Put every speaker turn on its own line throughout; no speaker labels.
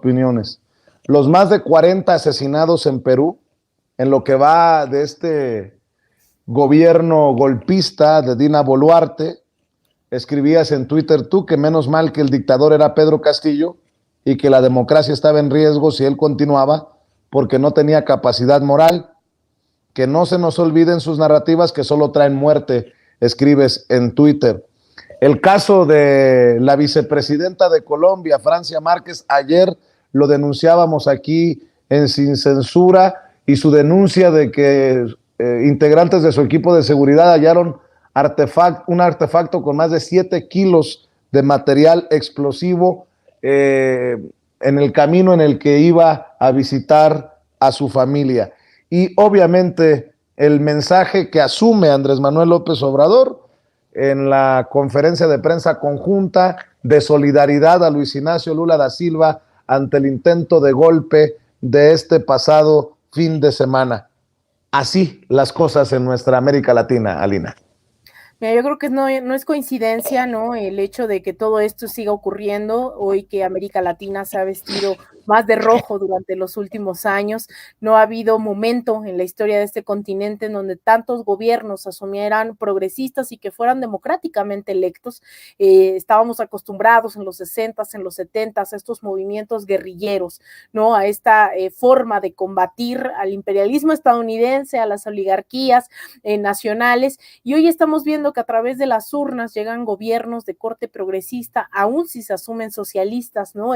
opiniones. Los más de 40 asesinados en Perú, en lo que va de este gobierno golpista de Dina Boluarte. Escribías en Twitter tú que menos mal que el dictador era Pedro Castillo y que la democracia estaba en riesgo si él continuaba, porque no tenía capacidad moral. Que no se nos olviden sus narrativas que solo traen muerte, escribes en Twitter. El caso de la vicepresidenta de Colombia, Francia Márquez, ayer lo denunciábamos aquí en Sin Censura, y su denuncia de que integrantes de su equipo de seguridad hallaron un artefacto con más de 7 kilos de material explosivo en el camino en el que iba a visitar a su familia. Y obviamente el mensaje que asume Andrés Manuel López Obrador en la conferencia de prensa conjunta de solidaridad a Luis Ignacio Lula da Silva ante el intento de golpe de este pasado fin de semana. Así las cosas en nuestra América Latina, Alina.
Mira, yo creo que no es coincidencia, ¿no? El hecho de que todo esto siga ocurriendo hoy que América Latina se ha vestido más de rojo durante los últimos años. No ha habido momento en la historia de este continente en donde tantos gobiernos asumieran progresistas y que fueran democráticamente electos. Estábamos acostumbrados en los 60s, en los 70s a estos movimientos guerrilleros, ¿no? A esta forma de combatir al imperialismo estadounidense, a las oligarquías nacionales, y hoy estamos viendo que a través de las urnas llegan gobiernos de corte progresista, aún si se asumen socialistas, ¿no?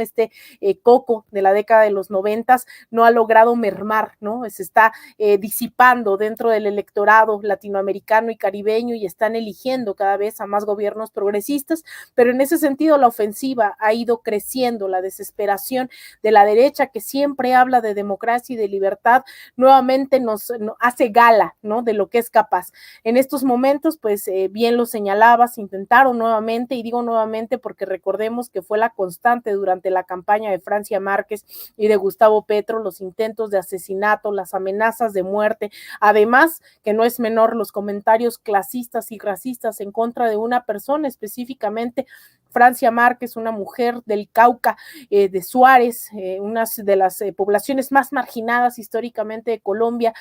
Coco de la década de los 90s no ha logrado mermar, ¿no? Se está disipando dentro del electorado latinoamericano y caribeño y están eligiendo cada vez a más gobiernos progresistas, pero en ese sentido la ofensiva ha ido creciendo, la desesperación de la derecha que siempre habla de democracia y de libertad, nuevamente nos hace gala, ¿no? De lo que es capaz. En estos momentos, pues bien lo señalabas, intentaron nuevamente, y digo nuevamente porque recordemos que fue la constante durante la campaña de Francia Márquez y de Gustavo Petro, los intentos de asesinato, las amenazas de muerte, además que no es menor los comentarios clasistas y racistas en contra de una persona, específicamente Francia Márquez, una mujer del Cauca, de Suárez, una de las poblaciones más marginadas históricamente de Colombia,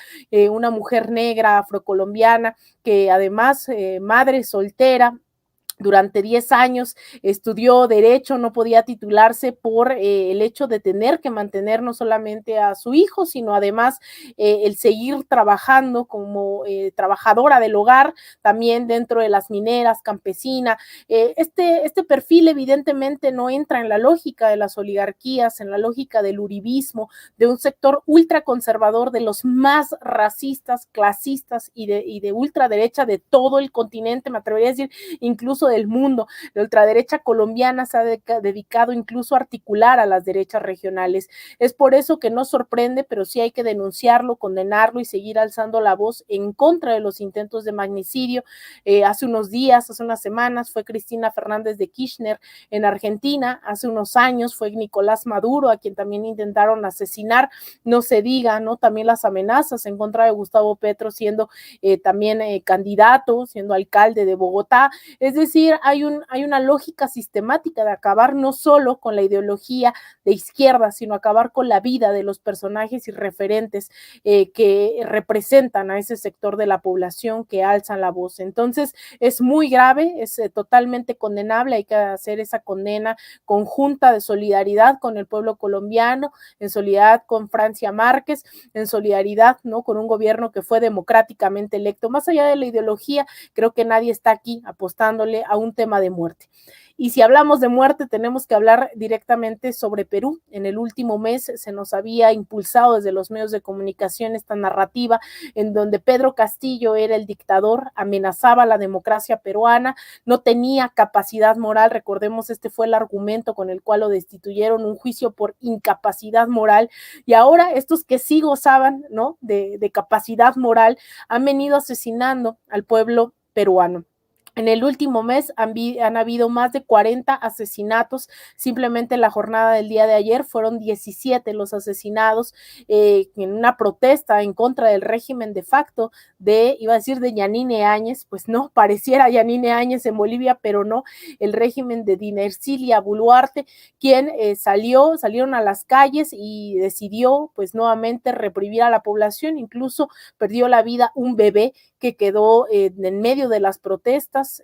una mujer negra, afrocolombiana, que además madre soltera. Durante 10 años estudió Derecho, no podía titularse por el hecho de tener que mantener no solamente a su hijo, sino además el seguir trabajando como trabajadora del hogar, también dentro de las mineras, campesina. Este perfil evidentemente no entra en la lógica de las oligarquías, en la lógica del uribismo, de un sector ultraconservador, de los más racistas, clasistas y de ultraderecha de todo el continente, me atrevería a decir, incluso del mundo. La ultraderecha colombiana se ha dedicado incluso a articular a las derechas regionales. Es por eso que no sorprende, pero sí hay que denunciarlo, condenarlo y seguir alzando la voz en contra de los intentos de magnicidio. Hace unos días, hace unas semanas, fue Cristina Fernández de Kirchner en Argentina. Hace unos años fue Nicolás Maduro, a quien también intentaron asesinar. No se diga, ¿no? También las amenazas en contra de Gustavo Petro, siendo también candidato, siendo alcalde de Bogotá. Es decir, hay una lógica sistemática de acabar no solo con la ideología de izquierda, sino acabar con la vida de los personajes y referentes que representan a ese sector de la población que alzan la voz. Entonces, es muy grave, es totalmente condenable, hay que hacer esa condena conjunta de solidaridad con el pueblo colombiano, en solidaridad con Francia Márquez, en solidaridad, ¿no?, con un gobierno que fue democráticamente electo. Más allá de la ideología, creo que nadie está aquí apostándole a un tema de muerte. Y si hablamos de muerte, tenemos que hablar directamente sobre Perú. En el último mes se nos había impulsado desde los medios de comunicación esta narrativa en donde Pedro Castillo era el dictador, amenazaba a la democracia peruana, no tenía capacidad moral. Recordemos, este fue el argumento con el cual lo destituyeron, un juicio por incapacidad moral. Y ahora estos que sí gozaban, ¿no?, de capacidad moral han venido asesinando al pueblo peruano. En el último mes han habido más de 40 asesinatos. Simplemente la jornada del día de ayer fueron 17 los asesinados en una protesta en contra del régimen de facto iba a decir de Yanine Áñez, pues no, pareciera Yanine Áñez en Bolivia, pero no, el régimen de Dina Ercilia Boluarte, quien salieron a las calles y decidió pues nuevamente reprimir a la población, incluso perdió la vida un bebé que quedó en medio de las protestas,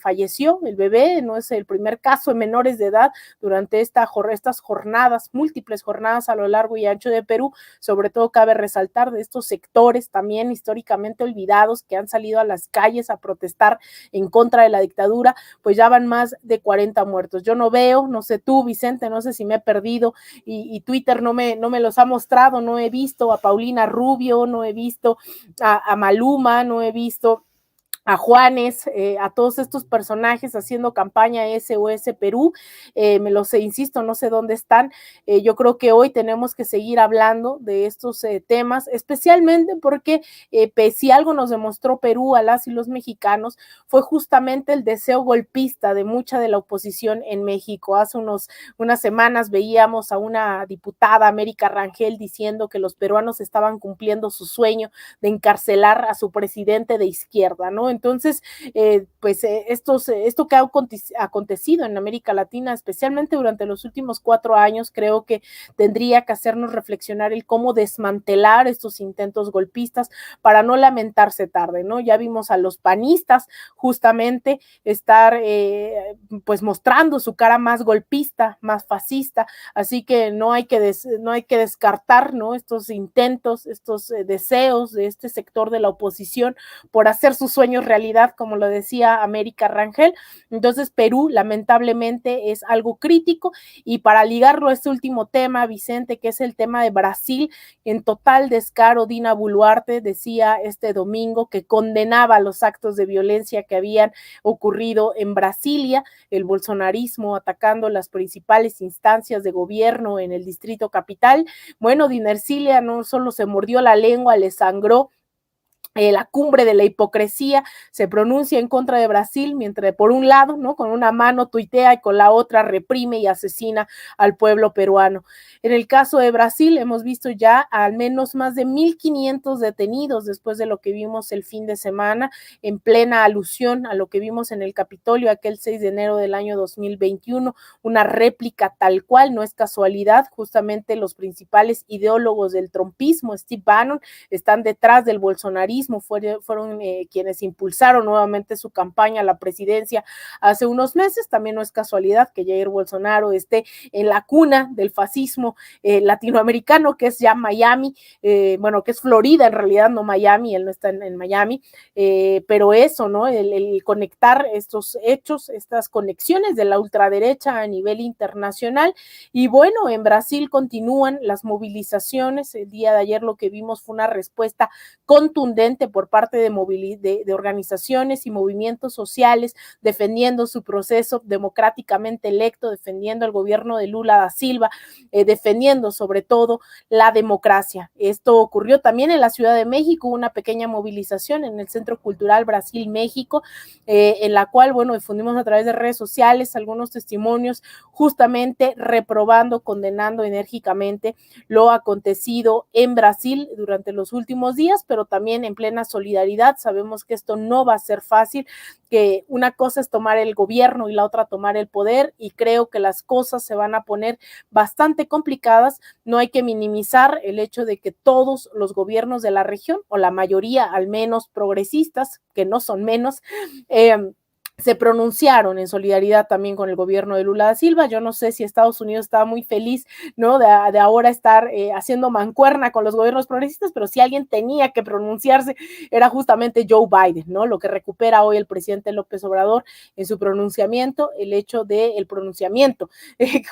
falleció el bebé, no es el primer caso en menores de edad durante estas jornadas, múltiples jornadas a lo largo y ancho de Perú. Sobre todo cabe resaltar de estos sectores también históricamente olvidados que han salido a las calles a protestar en contra de la dictadura, pues ya van más de 40 muertos. Yo no veo, no sé tú, Vicente, no sé si me he perdido y Twitter no me los ha mostrado, no he visto a Paulina Rubio, no he visto a Maluma, no he visto a Juanes, a todos estos personajes haciendo campaña SOS Perú, me lo sé, insisto, no sé dónde están. Yo creo que hoy tenemos que seguir hablando de estos temas, especialmente porque si algo nos demostró Perú a las y los mexicanos fue justamente el deseo golpista de mucha de la oposición en México. Hace unas semanas veíamos a una diputada, América Rangel, diciendo que los peruanos estaban cumpliendo su sueño de encarcelar a su presidente de izquierda, ¿no? Entonces, esto que ha acontecido en América Latina, especialmente durante los últimos 4 años, creo que tendría que hacernos reflexionar el cómo desmantelar estos intentos golpistas para no lamentarse tarde, ¿no? Ya vimos a los panistas justamente estar pues mostrando su cara más golpista, más fascista, así que no hay que descartar, ¿no? Estos intentos, estos deseos de este sector de la oposición por hacer sus sueños realidad, como lo decía América Rangel. Entonces Perú lamentablemente es algo crítico, y para ligarlo a este último tema, Vicente, que es el tema de Brasil, en total descaro, Dina Boluarte decía este domingo que condenaba los actos de violencia que habían ocurrido en Brasilia, el bolsonarismo atacando las principales instancias de gobierno en el distrito capital. Bueno, Dina Ercilia no solo se mordió la lengua, le sangró la cumbre de la hipocresía, se pronuncia en contra de Brasil, mientras por un lado, ¿no?, con una mano tuitea y con la otra reprime y asesina al pueblo peruano. En el caso de Brasil hemos visto ya al menos más de 1,500 detenidos después de lo que vimos el fin de semana, en plena alusión a lo que vimos en el Capitolio aquel 6 de enero del año 2021, una réplica tal cual, no es casualidad, justamente los principales ideólogos del trumpismo, Steve Bannon, están detrás del bolsonarismo, fueron quienes impulsaron nuevamente su campaña a la presidencia hace unos meses. También no es casualidad que Jair Bolsonaro esté en la cuna del fascismo latinoamericano, que es ya Miami, que es Florida en realidad, no Miami, él no está en Miami, pero eso, ¿no? El conectar estos hechos, estas conexiones de la ultraderecha a nivel internacional. Y bueno, en Brasil continúan las movilizaciones. El día de ayer lo que vimos fue una respuesta contundente por parte de organizaciones y movimientos sociales defendiendo su proceso democráticamente electo, defendiendo el gobierno de Lula da Silva, defendiendo sobre todo la democracia. Esto ocurrió también en la Ciudad de México, una pequeña movilización en el Centro Cultural Brasil-México, en la cual, bueno, difundimos a través de redes sociales algunos testimonios justamente reprobando, condenando enérgicamente lo acontecido en Brasil durante los últimos días, pero también en plena solidaridad. Sabemos que esto no va a ser fácil, que una cosa es tomar el gobierno y la otra tomar el poder, y creo que las cosas se van a poner bastante complicadas. No hay que minimizar el hecho de que todos los gobiernos de la región, o la mayoría al menos progresistas, que no son menos, se pronunciaron en solidaridad también con el gobierno de Lula da Silva. Yo no sé si Estados Unidos estaba muy feliz, ¿no?, de ahora estar haciendo mancuerna con los gobiernos progresistas, pero si alguien tenía que pronunciarse era justamente Joe Biden, ¿no? Lo que recupera hoy el presidente López Obrador en su pronunciamiento, el hecho del pronunciamiento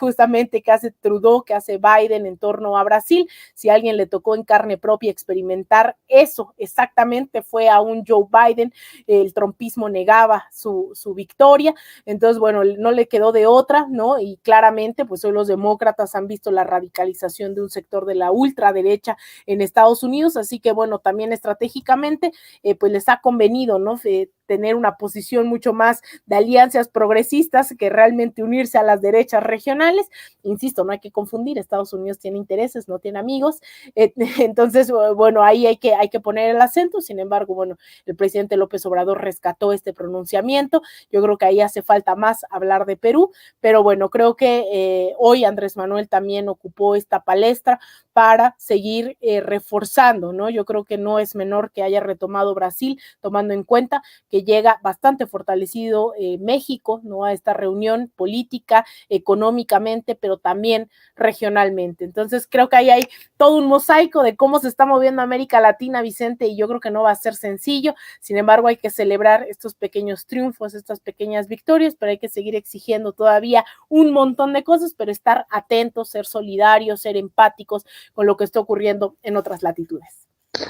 justamente que hace Trudeau, que hace Biden en torno a Brasil. Si a alguien le tocó en carne propia experimentar eso exactamente fue a un Joe Biden. El trumpismo negaba su victoria, entonces bueno, no le quedó de otra, ¿no? Y claramente pues hoy los demócratas han visto la radicalización de un sector de la ultraderecha en Estados Unidos, así que bueno, también estratégicamente pues les ha convenido, ¿no?, tener una posición mucho más de alianzas progresistas que realmente unirse a las derechas regionales. Insisto, no hay que confundir, Estados Unidos tiene intereses, no tiene amigos, entonces, bueno, ahí hay que poner el acento. Sin embargo, bueno, el presidente López Obrador rescató este pronunciamiento. Yo creo que ahí hace falta más hablar de Perú, pero bueno, creo que hoy Andrés Manuel también ocupó esta palestra para seguir reforzando, ¿no? Yo creo que no es menor que haya retomado Brasil, tomando en cuenta que llega bastante fortalecido México, ¿no? A esta reunión política, económicamente, pero también regionalmente. Entonces, creo que ahí hay todo un mosaico de cómo se está moviendo América Latina, Vicente, y yo creo que no va a ser sencillo. Sin embargo, hay que celebrar estos pequeños triunfos, estas pequeñas victorias, pero hay que seguir exigiendo todavía un montón de cosas, pero estar atentos, ser solidarios, ser empáticos con lo que está ocurriendo en otras latitudes.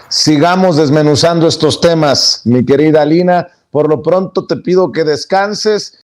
Sigamos desmenuzando estos temas, mi querida Lina. Por lo pronto te pido que descanses.